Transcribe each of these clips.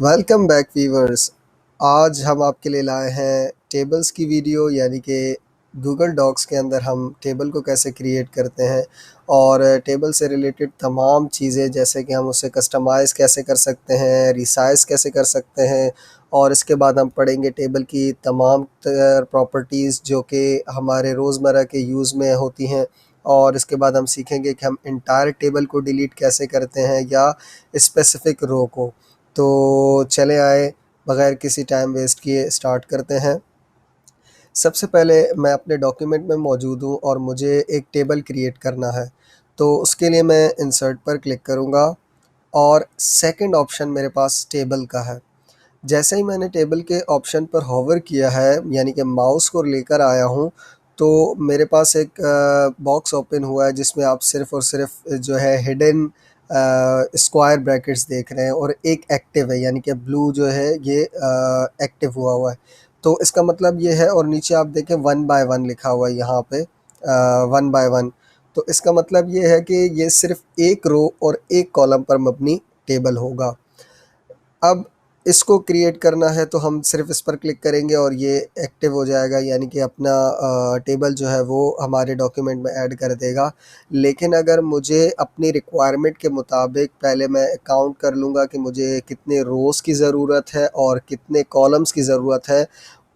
Welcome back viewers. आज हम आपके लिए लाए हैं टेबल्स की वीडियो, यानी कि गूगल डॉक्स के अंदर हम टेबल को कैसे क्रिएट करते हैं और टेबल से रिलेटेड तमाम चीज़ें, जैसे कि हम उसे कस्टमाइज़ कैसे कर सकते हैं, रिसाइज़ कैसे कर सकते हैं। और इसके बाद हम पढ़ेंगे टेबल की तमाम प्रॉपर्टीज़ जो कि हमारे रोज़मर्रा के यूज़ में होती हैं। और इसके बाद हम सीखेंगे कि हम इंटायर टेबल को डिलीट कैसे करते हैं या स्पेसिफ़िक रो को। तो चले आए, बग़ैर किसी टाइम वेस्ट किए स्टार्ट करते हैं। सबसे पहले मैं अपने डॉक्यूमेंट में मौजूद हूँ और मुझे एक टेबल क्रिएट करना है। तो उसके लिए मैं इंसर्ट पर क्लिक करूँगा और सेकंड ऑप्शन मेरे पास टेबल का है। जैसे ही मैंने टेबल के ऑप्शन पर होवर किया है, यानी कि माउस को लेकर आया हूँ, तो मेरे पास एक बॉक्स ओपन हुआ है जिसमें आप सिर्फ़ और सिर्फ जो है हिडन स्क्वायर ब्रैकेट्स देख रहे हैं और एक एक्टिव है, यानी कि ब्लू जो है ये एक्टिव हुआ है। तो इसका मतलब ये है, और नीचे आप देखें 1 बाय 1 लिखा हुआ है यहाँ पे 1 बाय 1। तो इसका मतलब ये है कि ये सिर्फ़ एक रो और एक कॉलम पर मबनी टेबल होगा। अब इसको क्रिएट करना है तो हम सिर्फ़ इस पर क्लिक करेंगे और ये एक्टिव हो जाएगा, यानी कि अपना टेबल जो है वो हमारे डॉक्यूमेंट में ऐड कर देगा। लेकिन अगर मुझे अपनी रिक्वायरमेंट के मुताबिक पहले मैं काउंट कर लूँगा कि मुझे कितने रोज़ की ज़रूरत है और कितने कॉलम्स की ज़रूरत है,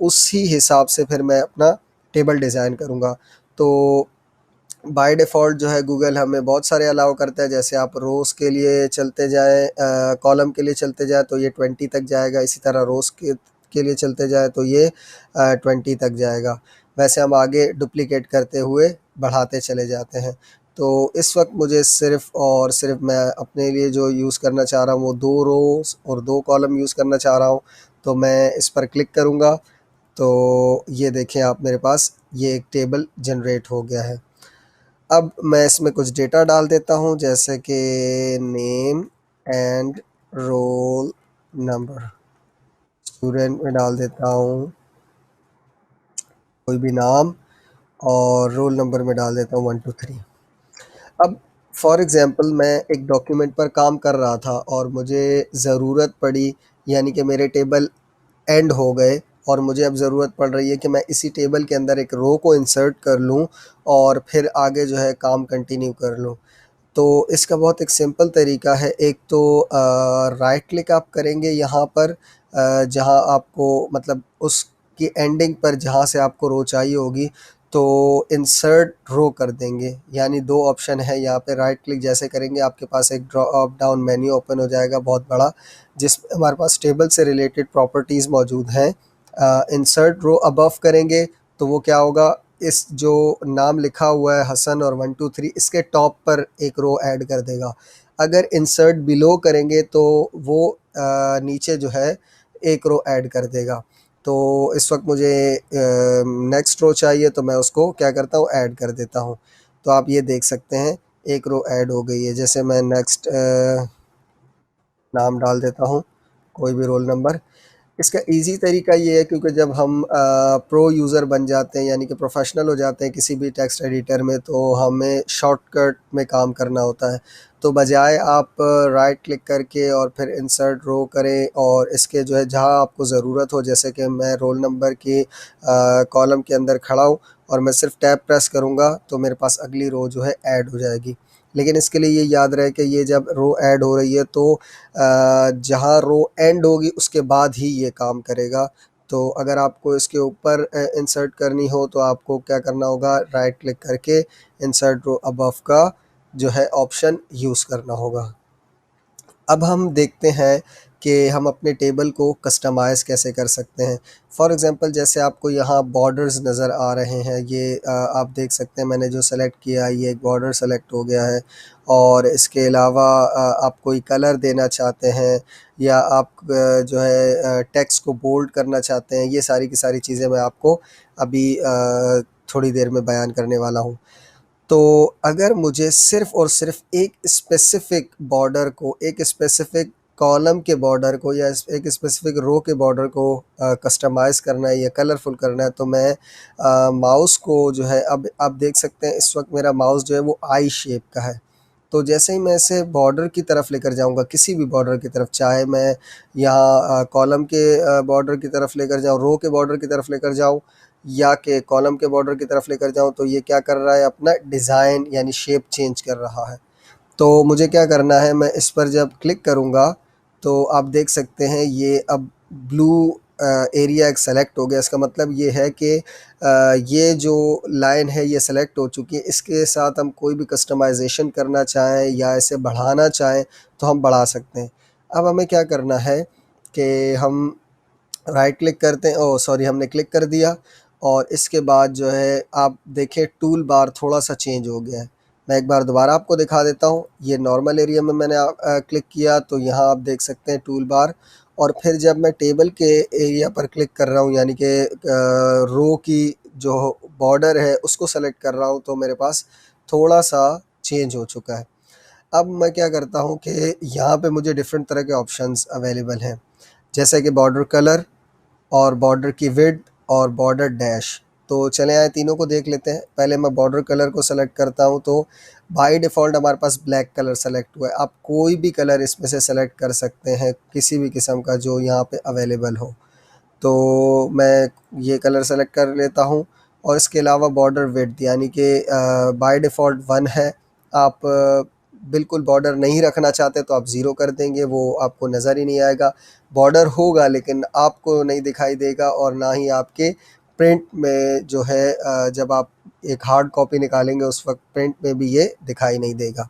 उसी हिसाब से फिर मैं अपना टेबल डिज़ाइन करूँगा। तो बाय डिफ़ॉल्ट जो है गूगल हमें बहुत सारे अलाउ करता है, जैसे आप रोज़ के लिए चलते जाएँ, कॉलम के लिए चलते जाएँ तो ये 20 तक जाएगा, इसी तरह रोज़ के लिए चलते जाएँ तो ये 20 तक जाएगा। वैसे हम आगे डुप्लिकेट करते हुए बढ़ाते चले जाते हैं। तो इस वक्त मुझे सिर्फ़ और सिर्फ़ मैं अपने लिए जो यूज़ करना चाह रहा हूँ वो 2 रोज़ और 2 कॉलम यूज़ करना चाह रहा हूँ। तो मैं इस पर क्लिक करूँगा, तो ये देखें आप, मेरे पास ये एक टेबल जनरेट हो गया है। अब मैं इसमें कुछ डेटा डाल देता हूँ, जैसे कि name and roll number. Student में डाल देता हूँ कोई भी नाम, और रोल नंबर में डाल देता हूँ 1 2 3। अब फॉर एग्ज़ाम्पल मैं एक डॉक्यूमेंट पर काम कर रहा था और मुझे ज़रूरत पड़ी, यानी कि मेरे टेबल एंड हो गए और मुझे अब ज़रूरत पड़ रही है कि मैं इसी टेबल के अंदर एक रो को इंसर्ट कर लूँ और फिर आगे जो है काम कंटिन्यू कर लूँ। तो इसका बहुत एक सिंपल तरीका है। एक तो राइट क्लिक आप करेंगे यहाँ पर, जहाँ आपको मतलब उसकी एंडिंग पर जहाँ से आपको रो चाहिए होगी, तो इंसर्ट रो कर देंगे। यानी 2 ऑप्शन है यहाँ पे, राइट क्लिक जैसे करेंगे आपके पास एक ड्रॉप डाउन मेन्यू ओपन हो जाएगा बहुत बड़ा, जिसमें हमारे पास टेबल से रिलेटेड प्रॉपर्टीज़ मौजूद हैं। इंसर्ट रो अबव करेंगे तो वो क्या होगा, इस जो नाम लिखा हुआ है हसन और 1 2 3, इसके टॉप पर एक रो ऐड कर देगा। अगर इंसर्ट बिलो करेंगे तो वो नीचे जो है एक रो ऐड कर देगा। तो इस वक्त मुझे नेक्स्ट रो चाहिए, तो मैं उसको क्या करता हूँ, ऐड कर देता हूँ। तो आप ये देख सकते हैं एक रो ऐड हो गई है। जैसे मैं नेक्स्ट नाम डाल देता हूँ, कोई भी रोल नंबर। इसका ईज़ी तरीका ये है, क्योंकि जब हम प्रो यूज़र बन जाते हैं, यानी कि प्रोफ़ेशनल हो जाते हैं किसी भी टेक्स्ट एडिटर में, तो हमें शॉर्टकट में काम करना होता है। तो बजाय आप राइट क्लिक करके और फिर इंसर्ट रो करें और इसके जो है जहाँ आपको ज़रूरत हो, जैसे कि मैं रोल नंबर की कॉलम के अंदर खड़ा हूँ और मैं सिर्फ टैब प्रेस करूँगा तो मेरे पास अगली रो जो है ऐड हो जाएगी। लेकिन इसके लिए ये याद रहे कि ये जब रो ऐड हो रही है तो जहाँ रो एंड होगी उसके बाद ही ये काम करेगा। तो अगर आपको इसके ऊपर इंसर्ट करनी हो तो आपको क्या करना होगा, राइट क्लिक करके इंसर्ट रो अबव का जो है ऑप्शन यूज़ करना होगा। अब हम देखते हैं कि हम अपने टेबल को कस्टमाइज़ कैसे कर सकते हैं। फॉर एग्ज़ाम्पल जैसे आपको यहाँ बॉर्डर्स नज़र आ रहे हैं, ये आप देख सकते हैं मैंने जो सेलेक्ट किया है ये एक बॉर्डर सेलेक्ट हो गया है। और इसके अलावा आप कोई कलर देना चाहते हैं या आप जो है टेक्स्ट को बोल्ड करना चाहते हैं, ये सारी की सारी चीज़ें मैं आपको अभी थोड़ी देर में बयान करने वाला हूँ। तो अगर मुझे सिर्फ़ और सिर्फ़ एक स्पेसिफ़िक बॉर्डर को, एक स्पेसिफ़िक कॉलम के बॉर्डर को या एक स्पेसिफ़िक रो के बॉर्डर को कस्टमाइज़ करना है या कलरफुल करना है, तो मैं माउस को जो है, अब आप देख सकते हैं इस वक्त मेरा माउस जो है वो आई शेप का है। तो जैसे ही मैं इसे बॉर्डर की तरफ लेकर जाऊंगा, किसी भी बॉर्डर की तरफ, चाहे मैं यहाँ कॉलम के बॉर्डर की तरफ लेकर जाऊँ, रो के बॉर्डर की तरफ लेकर जाऊँ, या कि कॉलम के बॉर्डर की तरफ लेकर जाऊँ, तो ये क्या कर रहा है, अपना डिज़ाइन यानी शेप चेंज कर रहा है। तो मुझे क्या करना है, मैं इस पर जब क्लिक करूँगा तो आप देख सकते हैं ये अब ब्लू एरिया एक सेलेक्ट हो गया। इसका मतलब ये है कि ये जो लाइन है ये सेलेक्ट हो चुकी है। इसके साथ हम कोई भी कस्टमाइजेशन करना चाहें या इसे बढ़ाना चाहें तो हम बढ़ा सकते हैं। अब हमें क्या करना है कि हम राइट क्लिक करते हैं, ओह सॉरी, हमने क्लिक कर दिया और इसके बाद जो है आप देखें टूल बार थोड़ा सा चेंज हो गया है। मैं एक बार दोबारा आपको दिखा देता हूँ। ये नॉर्मल एरिया में मैंने क्लिक किया तो यहाँ आप देख सकते हैं टूल बार, और फिर जब मैं टेबल के एरिया पर क्लिक कर रहा हूँ यानी कि रो की जो बॉर्डर है उसको सेलेक्ट कर रहा हूँ तो मेरे पास थोड़ा सा चेंज हो चुका है। अब मैं क्या करता हूँ कि यहाँ पे मुझे डिफरेंट तरह के ऑप्शंस अवेलेबल हैं, जैसे कि बॉर्डर कलर और बॉर्डर की विड्थ और बॉर्डर डैश। तो चले आए तीनों को देख लेते हैं। पहले मैं बॉर्डर कलर को सेलेक्ट करता हूं तो बाय डिफ़ॉल्ट हमारे पास ब्लैक कलर सेलेक्ट हुआ है। आप कोई भी कलर इसमें से सेलेक्ट कर सकते हैं, किसी भी किस्म का जो यहाँ पे अवेलेबल हो। तो मैं ये कलर सेलेक्ट कर लेता हूँ। और इसके अलावा बॉर्डर विड्थ यानी कि बाय डिफ़ॉल्ट 1 है। आप बिल्कुल बॉर्डर नहीं रखना चाहते तो आप ज़ीरो कर देंगे, वो आपको नज़र ही नहीं आएगा। बॉर्डर होगा लेकिन आपको नहीं दिखाई देगा, और ना ही आपके प्रिंट में जो है जब आप एक हार्ड कॉपी निकालेंगे उस वक्त प्रिंट में भी ये दिखाई नहीं देगा।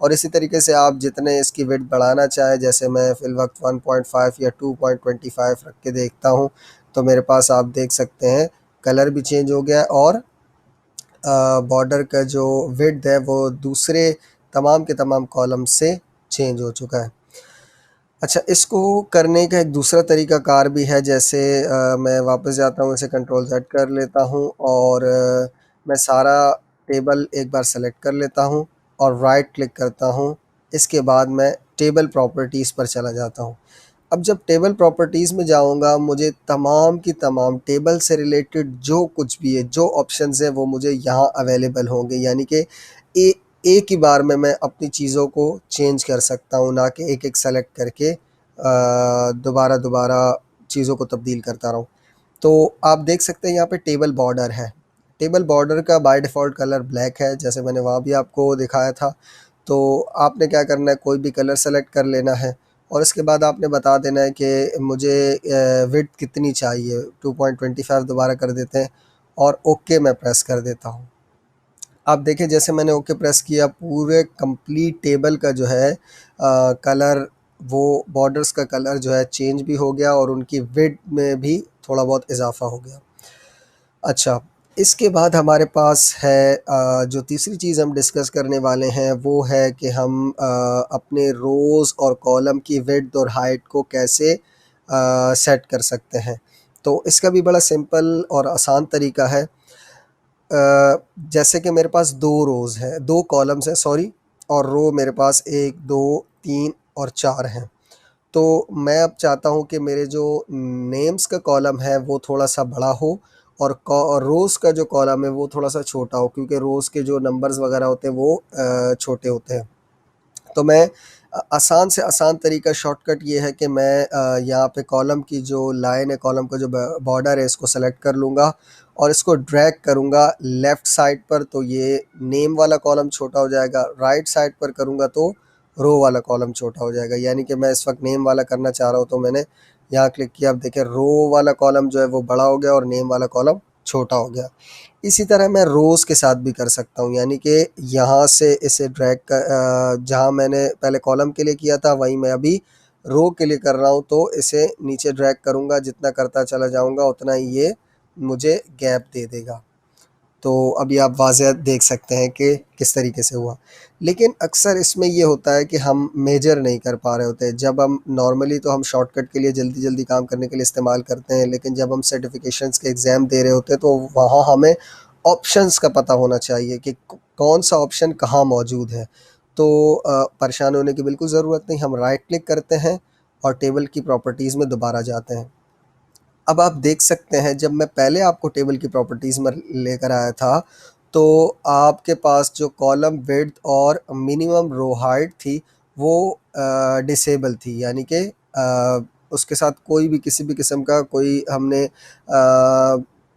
और इसी तरीके से आप जितने इसकी विड्थ बढ़ाना चाहें, जैसे मैं फ़िल वक्त 1.5 या 2.25 रख के देखता हूँ, तो मेरे पास आप देख सकते हैं कलर भी चेंज हो गया है और बॉर्डर का जो विड्थ है वो दूसरे तमाम के तमाम कॉलम से चेंज हो चुका है। अच्छा, इसको करने का एक दूसरा तरीका कार भी है, जैसे मैं वापस जाता हूँ, इसे कंट्रोल Z कर लेता हूँ और मैं सारा टेबल एक बार सेलेक्ट कर लेता हूँ और राइट क्लिक करता हूँ। इसके बाद मैं टेबल प्रॉपर्टीज़ पर चला जाता हूँ। अब जब टेबल प्रॉपर्टीज़ में जाऊँगा, मुझे तमाम की तमाम टेबल से रिलेटेड जो कुछ भी है, जो ऑप्शंस हैं वो मुझे यहाँ अवेलेबल होंगे, यानी कि ए एक ही बार में मैं अपनी चीज़ों को चेंज कर सकता हूँ, ना कि एक-एक सेलेक्ट करके दोबारा-दोबारा चीज़ों को तब्दील करता रहूँ। तो आप देख सकते हैं यहाँ पे टेबल बॉर्डर है। टेबल बॉर्डर का बाय डिफ़ॉल्ट कलर ब्लैक है, जैसे मैंने वहाँ भी आपको दिखाया था। तो आपने क्या करना है, कोई भी कलर सेलेक्ट कर लेना है और इसके बाद आपने बता देना है कि मुझे विड्थ कितनी चाहिए, 2.25 दोबारा कर देते हैं और ओके मैं प्रेस कर देता हूँ। आप देखें जैसे मैंने ओके प्रेस किया, पूरे कंप्लीट टेबल का जो है कलर, वो बॉर्डर्स का कलर जो है चेंज भी हो गया और उनकी विड्थ में भी थोड़ा बहुत इजाफा हो गया। अच्छा, इसके बाद हमारे पास है जो तीसरी चीज़ हम डिस्कस करने वाले हैं वो है कि हम अपने रोज़ और कॉलम की विड्थ और हाइट को कैसे सेट कर सकते हैं। तो इसका भी बड़ा सिंपल और आसान तरीका है। जैसे कि मेरे पास 2 रोज़ हैं, 2 कॉलम्स हैं सॉरी, और रो मेरे पास 1, 2, 3 और 4 हैं। तो मैं अब चाहता हूँ कि मेरे जो नेम्स का कॉलम है वो थोड़ा-सा बड़ा हो और रोज़ का जो कॉलम है वो थोड़ा-सा छोटा हो, क्योंकि रोज़ के जो नंबर्स वगैरह होते हैं वो छोटे होते हैं। तो मैं आसान से आसान तरीका शॉर्टकट ये है कि मैं यहाँ पे कॉलम की जो लाइन है, कॉलम का जो बॉर्डर है, इसको सेलेक्ट कर लूँगा और इसको ड्रैग करूँगा लेफ़्ट साइड पर, तो ये नेम वाला कॉलम छोटा हो जाएगा। राइट साइड पर करूँगा तो रो वाला कॉलम छोटा हो जाएगा। यानी कि मैं इस वक्त नेम वाला करना चाह रहा हूँ तो मैंने यहाँ क्लिक किया। अब देखें रो वाला कॉलम जो है वो बड़ा हो गया और नेम वाला कॉलम छोटा हो गया। इसी तरह मैं रोज़ के साथ भी कर सकता हूँ, यानी कि यहाँ से इसे ड्रैग कर जहाँ मैंने पहले कॉलम के लिए किया था वहीं मैं अभी रो के लिए कर रहा हूँ, तो इसे नीचे ड्रैग करूँगा, जितना करता चला जाऊँगा उतना ही ये मुझे गैप दे देगा। तो अभी आप वाज़ह देख सकते हैं कि किस तरीके से हुआ। लेकिन अक्सर इसमें ये होता है कि हम मेजर नहीं कर पा रहे होते हैं। जब हम नॉर्मली तो हम शॉर्टकट के लिए जल्दी-जल्दी काम करने के लिए इस्तेमाल करते हैं, लेकिन जब हम सर्टिफ़िकेशंस के एग्ज़ाम दे रहे होते हैं तो वहाँ हमें ऑप्शंस का पता होना चाहिए कि कौन-सा ऑप्शन कहाँ मौजूद है। तो परेशान होने की बिल्कुल ज़रूरत नहीं, हम राइट क्लिक करते हैं और टेबल की प्रॉपर्टीज़ में दोबारा जाते हैं। अब आप देख सकते हैं जब मैं पहले आपको टेबल की प्रॉपर्टीज़ में लेकर आया था तो आपके पास जो कॉलम विड्थ और मिनिमम रो हाइट थी वो डिसेबल थी, यानी कि उसके साथ कोई भी किसी भी किस्म का कोई हमने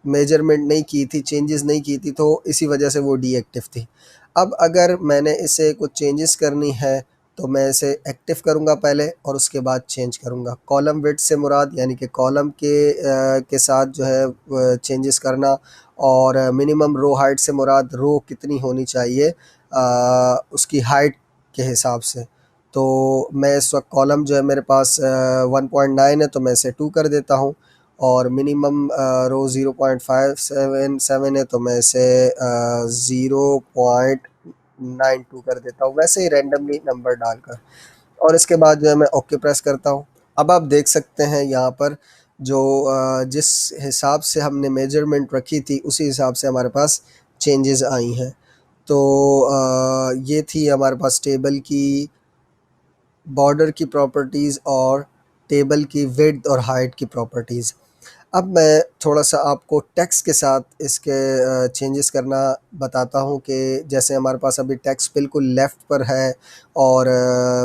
मेजरमेंट नहीं की थी, चेंजेस नहीं की थी, तो इसी वजह से वो डीएक्टिव थी। अब अगर मैंने इसे कुछ चेंजेस करनी है तो मैं इसे एक्टिव करूँगा पहले और उसके बाद चेंज करूँगा। कॉलम विड्थ से मुराद यानी कि कॉलम के साथ जो है चेंजेस करना, और मिनिमम रो हाइट से मुराद रो कितनी होनी चाहिए उसकी हाइट के हिसाब से। तो मैं इस वक्त कॉलम जो है मेरे पास 1.9 है, तो मैं इसे 2 कर देता हूँ, और मिनिमम रो 0.577 है, तो मैं इसे 0.92 कर देता हूँ, वैसे ही रैंडमली नंबर डालकर। और इसके बाद जो है मैं ओके प्रेस करता हूँ। अब आप देख सकते हैं यहाँ पर जो जिस हिसाब से हमने मेजरमेंट रखी थी उसी हिसाब से हमारे पास चेंजेस आई हैं। तो ये थी हमारे पास टेबल की बॉर्डर की प्रॉपर्टीज़ और टेबल की विड्थ और हाइट की प्रॉपर्टीज़। अब मैं थोड़ा-सा आपको टेक्स्ट के साथ इसके चेंजेस करना बताता हूँ कि जैसे हमारे पास अभी टेक्स्ट बिल्कुल लेफ़्ट पर है और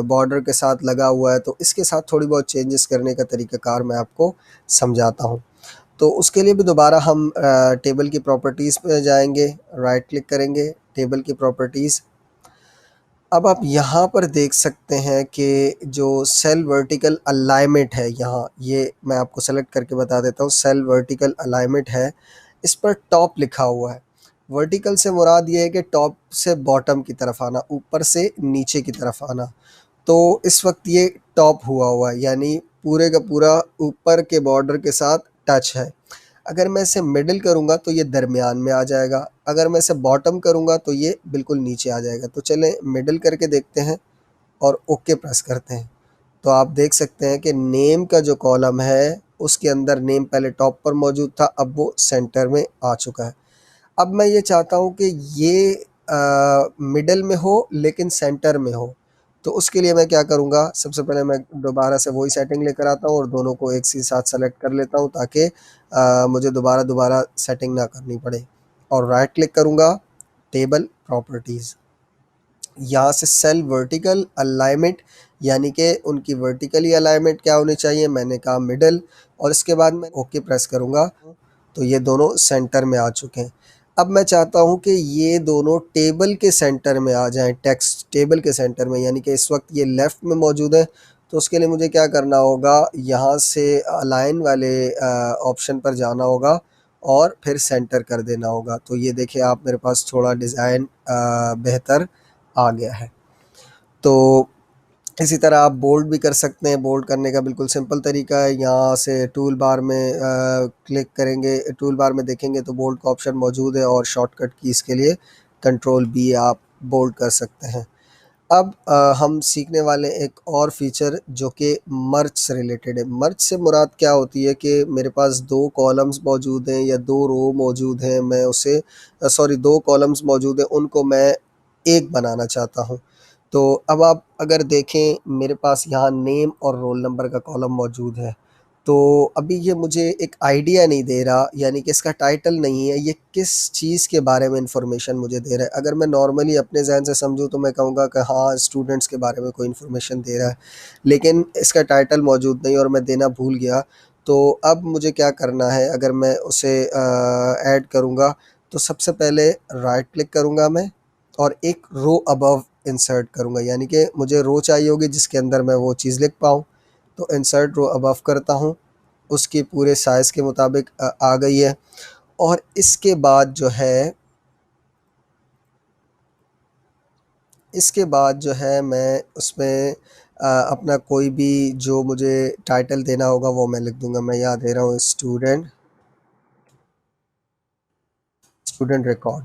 बॉर्डर के साथ लगा हुआ है, तो इसके साथ थोड़ी बहुत चेंजेस करने का तरीक़ाकार मैं आपको समझाता हूँ। तो उसके लिए भी दोबारा हम टेबल की प्रॉपर्टीज़ पे जाएँगे, राइट क्लिक करेंगे, टेबल की प्रॉपर्टीज़। अब आप यहाँ पर देख सकते हैं कि जो सेल वर्टिकल अलाइनमेंट है यहाँ, ये मैं आपको सेलेक्ट करके बता देता हूँ, सेल वर्टिकल अलाइनमेंट है, इस पर टॉप लिखा हुआ है। वर्टिकल से मुराद ये है कि टॉप से बॉटम की तरफ आना, ऊपर से नीचे की तरफ आना। तो इस वक्त ये टॉप हुआ है, यानी पूरे का पूरा ऊपर के बॉर्डर के साथ टच है। अगर मैं इसे मिडिल करूँगा तो ये दरमियान में आ जाएगा, अगर मैं इसे बॉटम करूँगा तो ये बिल्कुल नीचे आ जाएगा। तो चलें मिडिल करके देखते हैं और ओके प्रेस करते हैं। तो आप देख सकते हैं कि नेम का जो कॉलम है उसके अंदर नेम पहले टॉप पर मौजूद था, अब वो सेंटर में आ चुका है। अब मैं ये चाहता हूँ कि ये मिडल में हो लेकिन सेंटर में हो, तो उसके लिए मैं क्या करूँगा, सबसे पहले मैं दोबारा से वही सेटिंग लेकर आता हूँ और दोनों को एक सी साथ सेलेक्ट कर लेता हूँ ताकि मुझे दोबारा सेटिंग ना करनी पड़े। और राइट क्लिक करूँगा, टेबल प्रॉपर्टीज़, यहाँ से सेल वर्टिकल अलाइनमेंट यानी कि उनकी वर्टिकली अलाइनमेंट क्या होनी चाहिए, मैंने कहा मिडल, और इसके बाद मैं ओके प्रेस करूँगा तो ये दोनों सेंटर में आ चुके हैं। अब मैं चाहता हूँ कि ये दोनों टेबल के सेंटर में आ जाएं, टेक्स्ट टेबल के सेंटर में, यानी कि इस वक्त ये लेफ़्ट में मौजूद है। तो उसके लिए मुझे क्या करना होगा, यहाँ से अलाइन वाले ऑप्शन पर जाना होगा और फिर सेंटर कर देना होगा। तो ये देखिए आप, मेरे पास थोड़ा डिज़ाइन बेहतर आ गया है। तो इसी तरह आप बोल्ड भी कर सकते हैं। बोल्ड करने का बिल्कुल सिंपल तरीका है, यहाँ से टूल बार में क्लिक करेंगे, टूल बार में देखेंगे तो बोल्ड का ऑप्शन मौजूद है और शॉर्टकट कीज़ के लिए कंट्रोल बी आप बोल्ड कर सकते हैं। अब हम सीखने वाले एक और फीचर जो कि मर्ज से रिलेटेड है। मर्ज से मुराद क्या होती है कि मेरे पास 2 कॉलम्स मौजूद हैं या 2 रो मौजूद हैं, मैं उसे सॉरी 2 कॉलम्स मौजूद हैं, उनको मैं एक बनाना चाहता हूँ। तो अब आप अगर देखें, मेरे पास यहाँ नेम और रोल नंबर का कॉलम मौजूद है। तो अभी ये मुझे एक आइडिया नहीं दे रहा, यानी कि इसका टाइटल नहीं है, ये किस चीज़ के बारे में इन्फॉर्मेशन मुझे दे रहा है। अगर मैं नॉर्मली अपने ज़हन से समझूँ तो मैं कहूँगा कि हाँ, स्टूडेंट्स के बारे में कोई इन्फॉर्मेशन दे रहा है, लेकिन इसका टाइटल मौजूद नहीं और मैं देना भूल गया। तो अब मुझे क्या करना है, अगर मैं उसे ऐड करूँगा तो सबसे पहले राइट क्लिक करूँगा मैं और एक रो अबव इंसर्ट करूँगा, यानी कि मुझे रो चाहिए होगी जिसके अंदर मैं वो चीज़ लिख पाऊँ। तो इंसर्ट रो अबव करता हूँ, उसकी पूरे साइज़ के मुताबिक आ गई है। और इसके बाद जो है मैं उसमें अपना कोई भी जो मुझे टाइटल देना होगा वो मैं लिख दूँगा। मैं यहाँ दे रहा हूँ स्टूडेंट रिकॉर्ड।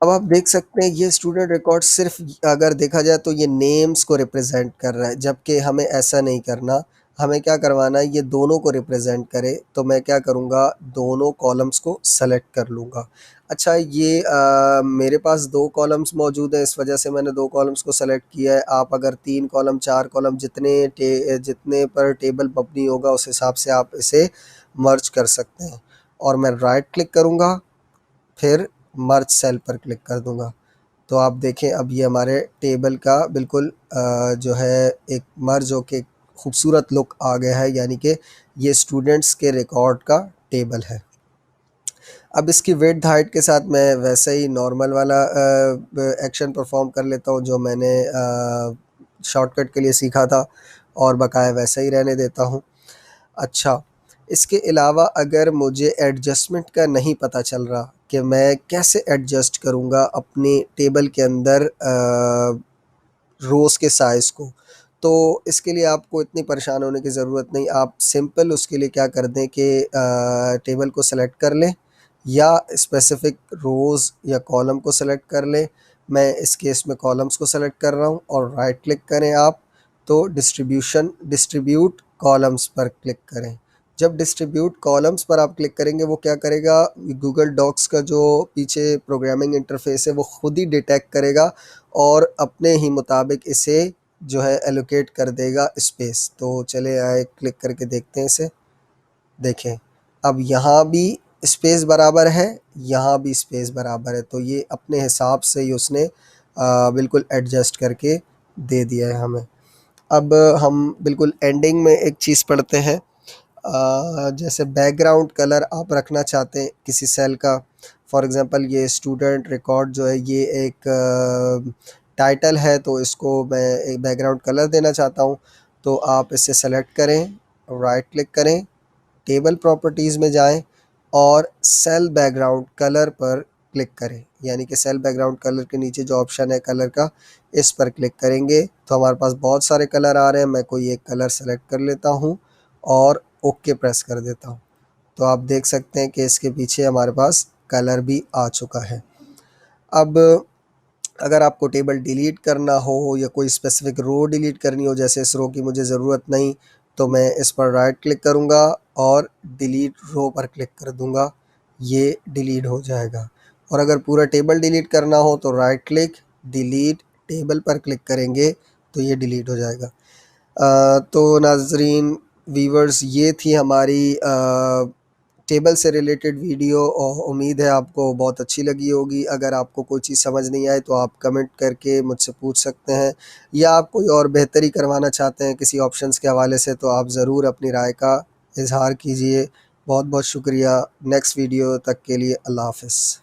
अब आप देख सकते हैं ये स्टूडेंट रिकॉर्ड सिर्फ अगर देखा जाए तो ये नेम्स को रिप्रेजेंट कर रहा है, जबकि हमें ऐसा नहीं करना। हमें क्या करवाना है, ये दोनों को रिप्रेजेंट करे। तो मैं क्या करूँगा, दोनों कॉलम्स को सेलेक्ट कर लूँगा। अच्छा, ये मेरे पास 2 कॉलम्स मौजूद हैं, इस वजह से मैंने 2 कॉलम्स को सेलेक्ट किया है। आप अगर 3 कॉलम 4 कॉलम जितने पर टेबल मबनी होगा उस हिसाब से आप इसे मर्ज कर सकते हैं। और मैं राइट क्लिक करूँगा, फिर मर्ज सेल पर क्लिक कर दूँगा। तो आप देखें अब ये हमारे टेबल का बिल्कुल जो है एक मर्ज होके खूबसूरत लुक आ गया है, यानी कि ये स्टूडेंट्स के रिकॉर्ड का टेबल है। अब इसकी विड्थ हाइट के साथ मैं वैसे ही नॉर्मल वाला एक्शन परफॉर्म कर लेता हूँ जो मैंने शॉर्टकट के लिए सीखा था, और बकाया वैसा ही रहने देता हूँ। अच्छा, इसके अलावा अगर मुझे एडजस्टमेंट का नहीं पता चल रहा कि मैं कैसे एडजस्ट करूँगा अपने टेबल के अंदर रोज़ के साइज़ को, तो इसके लिए आपको इतनी परेशान होने की ज़रूरत नहीं। आप सिंपल उसके लिए क्या कर दें कि टेबल को सेलेक्ट कर लें या स्पेसिफ़िक रोज़ या कॉलम को सेलेक्ट कर लें। मैं इस केस में कॉलम्स को सेलेक्ट कर रहा हूँ और राइट क्लिक करें आप, तो डिस्ट्रीब्यूट कॉलम्स पर क्लिक करें। जब डिस्ट्रीब्यूट कॉलम्स पर आप क्लिक करेंगे, वो क्या करेगा, गूगल डॉक्स का जो पीछे प्रोग्रामिंग इंटरफेस है वो खुद ही डिटेक्ट करेगा और अपने ही मुताबिक इसे जो है एलोकेट कर देगा स्पेस। तो चले आए क्लिक करके देखते हैं इसे। देखें, अब यहाँ भी स्पेस बराबर है, यहाँ भी स्पेस बराबर है, तो ये अपने हिसाब से ही उसने बिल्कुल एडजस्ट करके दे दिया है हमें। अब हम बिल्कुल एंडिंग में एक चीज़ पढ़ते हैं। जैसे बैकग्राउंड कलर आप रखना चाहते हैं किसी सेल का, फॉर एग्ज़ाम्पल ये स्टूडेंट रिकॉर्ड जो है ये एक टाइटल है, तो इसको मैं एक बैकग्राउंड कलर देना चाहता हूँ। तो आप इसे सेलेक्ट करें, राइट क्लिक करें, टेबल प्रॉपर्टीज़ में जाएं और सेल बैकग्राउंड कलर पर क्लिक करें, यानी कि सेल बैकग्राउंड कलर के नीचे जो ऑप्शन है कलर का, इस पर क्लिक करेंगे तो हमारे पास बहुत सारे कलर आ रहे हैं। मैं कोई एक कलर सेलेक्ट कर लेता हूँ और ओके प्रेस कर देता हूँ। तो आप देख सकते हैं कि इसके पीछे हमारे पास कलर भी आ चुका है। अब अगर आपको टेबल डिलीट करना हो या कोई स्पेसिफिक रो डिलीट करनी हो, जैसे इस रो की मुझे ज़रूरत नहीं, तो मैं इस पर राइट क्लिक करूँगा और डिलीट रो पर क्लिक कर दूँगा, ये डिलीट हो जाएगा। और अगर पूरा टेबल डिलीट करना हो तो राइट क्लिक, डिलीट टेबल पर क्लिक करेंगे तो ये डिलीट हो जाएगा। तो नाज़रीन, व्यूअर्स, ये थी हमारी टेबल से रिलेटेड वीडियो और उम्मीद है आपको बहुत अच्छी लगी होगी। अगर आपको कोई चीज़ समझ नहीं आए तो आप कमेंट करके मुझसे पूछ सकते हैं, या आप कोई और बेहतरी करवाना चाहते हैं किसी ऑप्शंस के हवाले से तो आप ज़रूर अपनी राय का इज़हार कीजिए। बहुत बहुत शुक्रिया। नेक्स्ट वीडियो तक के लिए अल्लाह हाफ़िज़।